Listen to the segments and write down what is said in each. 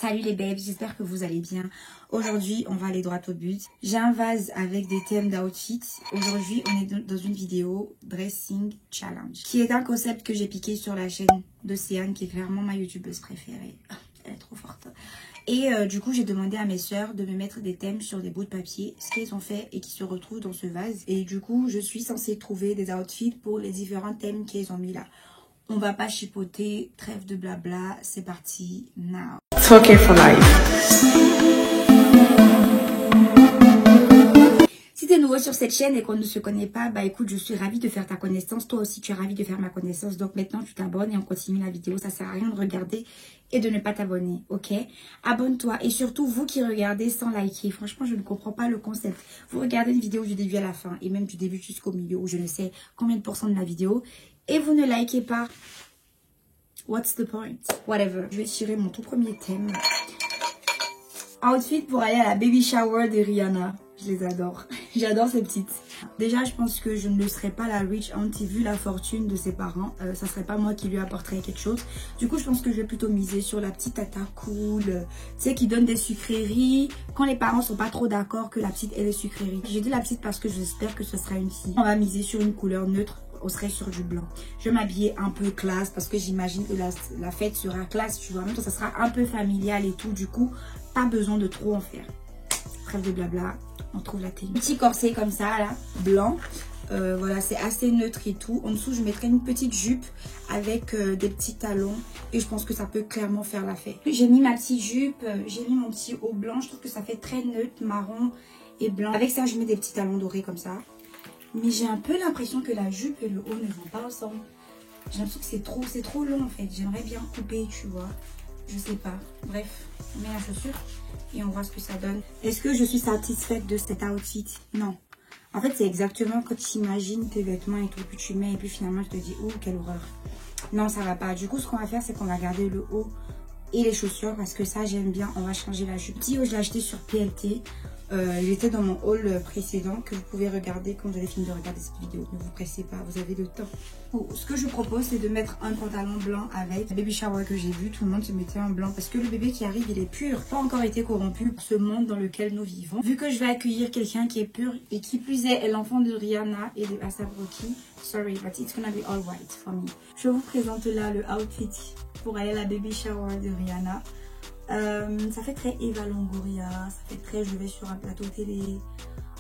Salut les babes, j'espère que vous allez bien. Aujourd'hui, on va aller droit au but. J'ai un vase avec des thèmes d'outfit. Aujourd'hui, on est dans une vidéo Dressing Challenge, qui est un concept que j'ai piqué sur la chaîne d'Océane, qui est clairement ma youtubeuse préférée. Elle est trop forte. Et du coup, j'ai demandé à mes soeurs de me mettre des thèmes sur des bouts de papier, ce qu'elles ont fait et qui se retrouvent dans ce vase. Et du coup, je suis censée trouver des outfits pour les différents thèmes qu'elles ont mis là. On va pas chipoter, trêve de blabla, c'est parti, now. Talking for life. Si tu es nouveau sur cette chaîne et qu'on ne se connaît pas, bah écoute, je suis ravie de faire ta connaissance. Toi aussi, tu es ravie de faire ma connaissance. Donc maintenant, tu t'abonnes et on continue la vidéo. Ça sert à rien de regarder et de ne pas t'abonner, ok? Abonne-toi. Et surtout, vous qui regardez sans liker, franchement, je ne comprends pas le concept. Vous regardez une vidéo du début à la fin et même du début jusqu'au milieu, ou je ne sais combien de pourcents de la vidéo, et vous ne likez pas. What's the point? Whatever. Je vais tirer mon tout premier thème. Outfit pour aller à la baby shower de Rihanna. Je les adore. J'adore ces petites. Déjà, je pense que je ne le serais pas la rich auntie vu la fortune de ses parents. Ça serait pas moi qui lui apporterais quelque chose. Du coup, je pense que je vais plutôt miser sur la petite tata cool. Tu sais, qui donne des sucreries. Quand les parents sont pas trop d'accord que la petite ait des sucreries. J'ai dit la petite parce que j'espère que ce sera une fille. On va miser sur une couleur neutre. On serait sur du blanc. Je vais m'habiller un peu classe parce que j'imagine que la fête sera classe, tu vois. Même ça sera un peu familial et tout. Du coup, pas besoin de trop en faire. Trêve de blabla. On trouve la tenue. Petit corset comme ça, là, blanc. Voilà, c'est assez neutre et tout. En dessous, je mettrai une petite jupe avec des petits talons. Et je pense que ça peut clairement faire la fête. J'ai mis ma petite jupe. J'ai mis mon petit haut blanc. Je trouve que ça fait très neutre, marron et blanc. Avec ça, je mets des petits talons dorés comme ça. Mais j'ai un peu l'impression que la jupe et le haut ne vont pas ensemble. J'ai l'impression que c'est trop long en fait. J'aimerais bien couper, tu vois. Je sais pas. Bref, on met la chaussure et on voit ce que ça donne. Est-ce que je suis satisfaite de cet outfit? Non. En fait, c'est exactement quand tu imagines tes vêtements et tout, que tu mets et puis finalement tu te dis, oh, quelle horreur. Non, ça va pas. Du coup, ce qu'on va faire, c'est qu'on va garder le haut et les chaussures parce que ça, j'aime bien. On va changer la jupe. Petit haut, je l'ai acheté sur PLT. Il était dans mon haul précédent que vous pouvez regarder quand vous avez fini de regarder cette vidéo. Ne vous pressez pas, vous avez le temps. Ce que je propose, c'est de mettre un pantalon blanc avec. Le baby shower que j'ai vu, tout le monde se mettait en blanc parce que le bébé qui arrive, il est pur. Pas encore été corrompu ce monde dans lequel nous vivons. Vu que je vais accueillir quelqu'un qui est pur et qui plus est l'enfant de Rihanna et de A$AP Rocky. Sorry, but it's gonna be all white for me. Je vous présente là le outfit pour aller à la baby shower de Rihanna. Ça fait très Eva Longoria, ça fait très je vais sur un plateau télé.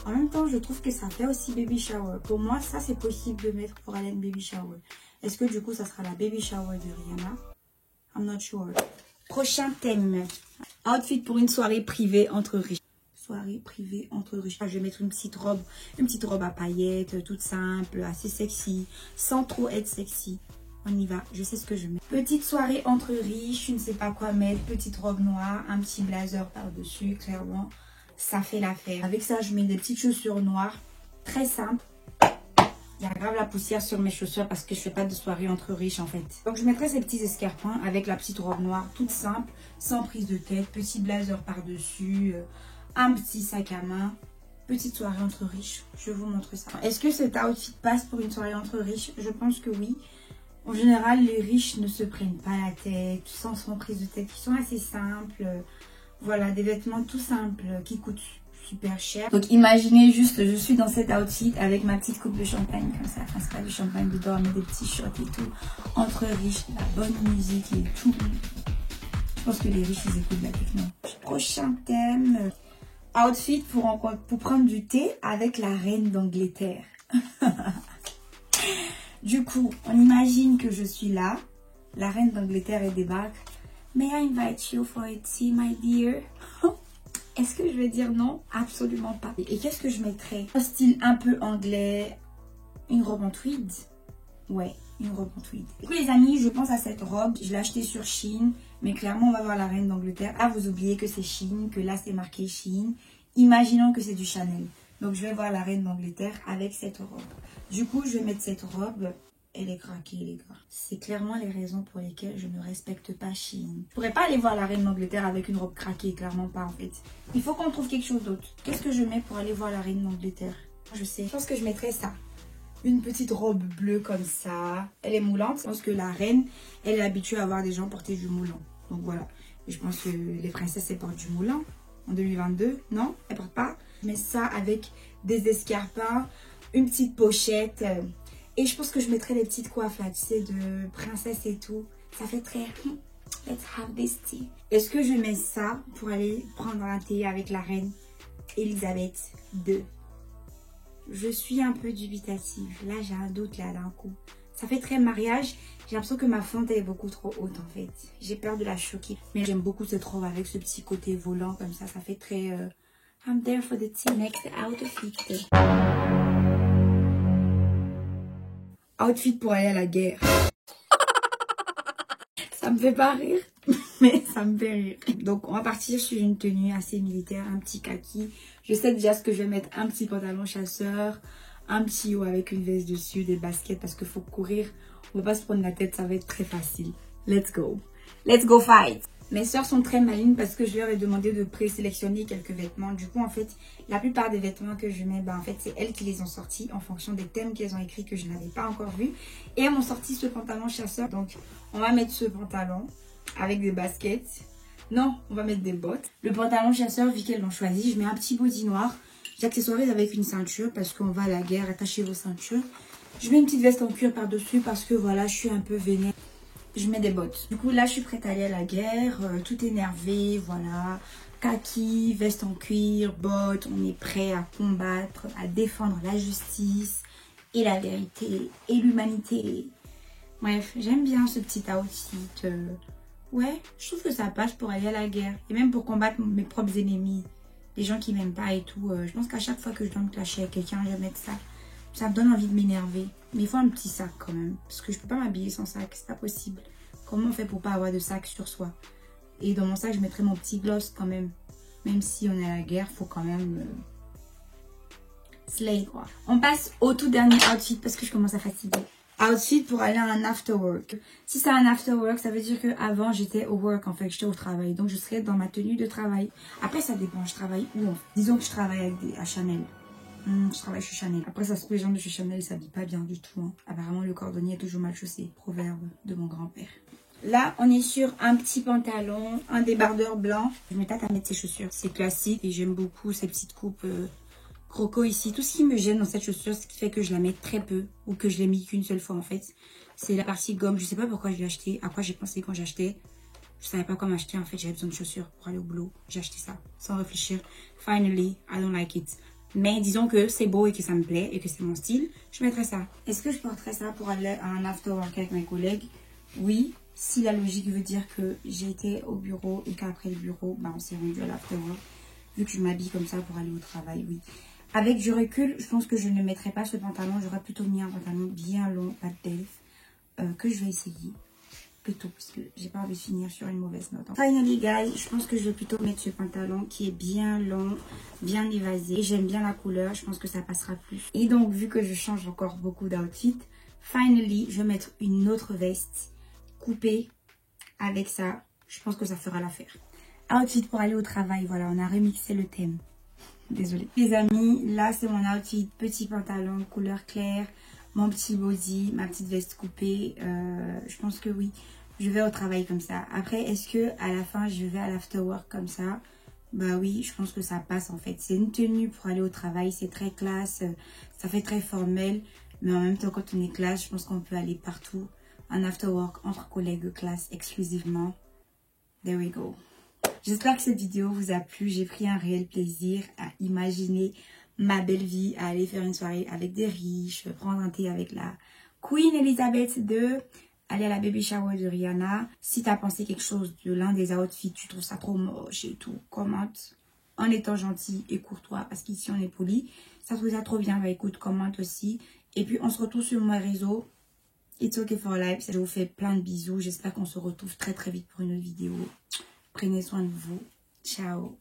En même temps, je trouve que ça fait aussi baby shower. Pour moi, ça c'est possible de mettre pour aller à une baby shower. Est-ce que du coup, ça sera la baby shower de Rihanna? I'm not sure. Prochain thème. Outfit pour une soirée privée entre riches. Soirée privée entre riches. Je vais mettre une petite robe à paillettes, toute simple, assez sexy, sans trop être sexy. On y va, je sais ce que je mets. Petite soirée entre riches, je ne sais pas quoi mettre. Petite robe noire, un petit blazer par-dessus, clairement. Ça fait l'affaire. Avec ça, je mets des petites chaussures noires. Très simple. Il y a grave la poussière sur mes chaussures parce que je fais pas de soirée entre riches en fait. Donc je mettrai ces petits escarpins avec la petite robe noire, toute simple, sans prise de tête. Petit blazer par-dessus, un petit sac à main. Petite soirée entre riches, je vous montre ça. Est-ce que cet outfit passe pour une soirée entre riches? Je pense que oui. En général, les riches ne se prennent pas la tête, sans prise de tête, qui sont assez simples. Voilà, des vêtements tout simples qui coûtent super cher. Donc imaginez juste, je suis dans cet outfit avec ma petite coupe de champagne comme ça. Enfin, c'est pas du champagne dedans, mais des petits shots et tout. Entre riches, la bonne musique et tout. Je pense que les riches, ils écoutent de la techno. Prochain thème. Outfit pour prendre du thé avec la reine d'Angleterre. Du coup, on imagine que je suis là. La reine d'Angleterre, elle débarque. May I invite you for a tea, my dear? Est-ce que je vais dire non? Absolument pas. Et qu'est-ce que je mettrais? Un style un peu anglais. Une robe en tweed. Ouais, une robe en tweed. Du coup, les amis, je pense à cette robe. Je l'ai achetée sur Shein. Mais clairement, on va voir la reine d'Angleterre. Ah, vous oubliez que c'est Shein, que là, c'est marqué Shein. Imaginons que c'est du Chanel. Donc, je vais voir la reine d'Angleterre avec cette robe. Du coup, je vais mettre cette robe. Elle est craquée, les gars. C'est clairement les raisons pour lesquelles je ne respecte pas Shein. Je pourrais pas aller voir la reine d'Angleterre avec une robe craquée, clairement pas en fait. Il faut qu'on trouve quelque chose d'autre. Qu'est-ce que je mets pour aller voir la reine d'Angleterre? Je sais. Je pense que je mettrais ça. Une petite robe bleue comme ça. Elle est moulante. Je pense que la reine, elle est habituée à voir des gens porter du moulant. Donc voilà. Je pense que les princesses, elles portent du moulin en 2022. Non, elles portent pas. Je mets ça avec des escarpins, une petite pochette. Et je pense que je mettrai des petites coiffes là, tu sais, de princesse et tout. Ça fait très... Let's have this tea. Est-ce que je mets ça pour aller prendre un thé avec la reine Elisabeth II? Je suis un peu dubitative. Là, j'ai un doute là d'un coup. Ça fait très mariage. J'ai l'impression que ma fonte est beaucoup trop haute en fait. J'ai peur de la choquer. Mais j'aime beaucoup cette robe avec ce petit côté volant comme ça. Ça fait très... I'm there for the tea. Next outfit. Outfit pour aller à la guerre. Ça me fait pas rire, mais ça me fait rire. Donc, on va partir sur une tenue assez militaire, un petit kaki. Je sais déjà ce que je vais mettre, un petit pantalon chasseur, un petit haut avec une veste dessus, des baskets parce qu'il faut courir. On va pas se prendre la tête, ça va être très facile. Let's go. Let's go fight. Mes soeurs sont très malines parce que je leur ai demandé de présélectionner quelques vêtements. Du coup, en fait, la plupart des vêtements que je mets, en fait, c'est elles qui les ont sortis en fonction des thèmes qu'elles ont écrits que je n'avais pas encore vus. Et elles m'ont sorti ce pantalon chasseur. Donc, on va mettre ce pantalon avec des baskets. Non, on va mettre des bottes. Le pantalon chasseur, vu qu'elles l'ont choisi, je mets un petit body noir. J'accessorise avec une ceinture parce qu'on va à la guerre. Attachez vos ceintures. Je mets une petite veste en cuir par-dessus parce que voilà, je suis un peu vénère. Je mets des bottes. Du coup, là, je suis prête à aller à la guerre. Tout énervé, voilà. Kaki, veste en cuir, bottes. On est prêt à combattre, à défendre la justice et la vérité et l'humanité. Bref, j'aime bien ce petit outfit. Ouais, je trouve que ça passe pour aller à la guerre. Et même pour combattre mes propres ennemis. Les gens qui m'aiment pas et tout. Je pense qu'à chaque fois que je dois me clasher avec quelqu'un, je vais mettre ça. Ça me donne envie de m'énerver. Mais il faut un petit sac quand même. Parce que je peux pas m'habiller sans sac. C'est pas possible. Comment on fait pour pas avoir de sac sur soi? Et dans mon sac, je mettrai mon petit gloss quand même. Même si on est à la guerre, faut quand même... slay quoi. On passe au tout dernier outfit parce que je commence à fatiguer. Outfit pour aller à un after work. Si c'est un after work, ça veut dire qu'avant j'étais au work en fait, j'étais au travail. Donc je serais dans ma tenue de travail. Après ça dépend, je travaille où en fait. Disons que je travaille à Chanel. Je travaille chez Chanel. Après, ça se peut, les gens de chez Chanel, ils s'habillent pas bien du tout. Hein. Apparemment, le cordonnier est toujours mal chaussé. Proverbe de mon grand-père. Là, on est sur un petit pantalon, un débardeur blanc. Je me tâte à mettre ces chaussures. C'est classique et j'aime beaucoup ces petites coupes croco ici. Tout ce qui me gêne dans cette chaussure, ce qui fait que je la mets très peu ou que je l'ai mis qu'une seule fois en fait, c'est la partie gomme. Je sais pas pourquoi je l'ai acheté. À quoi j'ai pensé quand j'ai acheté. Je savais pas comment acheter en fait. J'avais besoin de chaussures pour aller au boulot. J'ai acheté ça sans réfléchir. Finally, I don't like it. Mais disons que c'est beau et que ça me plaît et que c'est mon style, je mettrais ça. Est-ce que je porterais ça pour aller à un after work avec mes collègues? Oui, si la logique veut dire que j'ai été au bureau et qu'après le bureau, on s'est rendu à l'after work. Vu que je m'habille comme ça pour aller au travail, oui. Avec du recul, je pense que je ne mettrais pas ce pantalon. J'aurais plutôt mis un pantalon bien long, pas de delf, que je vais essayer. Plutôt parce que j'ai pas envie de finir sur une mauvaise note. Finally guys, je pense que je vais plutôt mettre ce pantalon qui est bien long, bien évasé. J'aime bien la couleur, je pense que ça passera plus. Et donc vu que je change encore beaucoup d'outfit, finally je vais mettre une autre veste coupée avec ça. Je pense que ça fera l'affaire. Outfit pour aller au travail, voilà, on a remixé le thème. Désolée. Les amis, là c'est mon outfit, petit pantalon, couleur claire. Mon petit body, ma petite veste coupée, je pense que oui, je vais au travail comme ça. Après, est-ce que à la fin, je vais à l'afterwork comme ça? Bah oui, je pense que ça passe en fait. C'est une tenue pour aller au travail, c'est très classe, ça fait très formel. Mais en même temps, quand on est classe, je pense qu'on peut aller partout. Un afterwork entre collègues de classe exclusivement. There we go. J'espère que cette vidéo vous a plu. J'ai pris un réel plaisir à imaginer ma belle vie, à aller faire une soirée avec des riches, prendre un thé avec la Queen Elizabeth II, aller à la baby shower de Rihanna. Si tu as pensé quelque chose de l'un des outfits, tu trouves ça trop moche et tout, commente en étant gentil et courtois parce qu'ici on est poli. Ça trouve ça trop bien, bah écoute, commente aussi. Et puis on se retrouve sur mon réseau. It's okay for life. Je vous fais plein de bisous. J'espère qu'on se retrouve très très vite pour une autre vidéo. Prenez soin de vous. Ciao.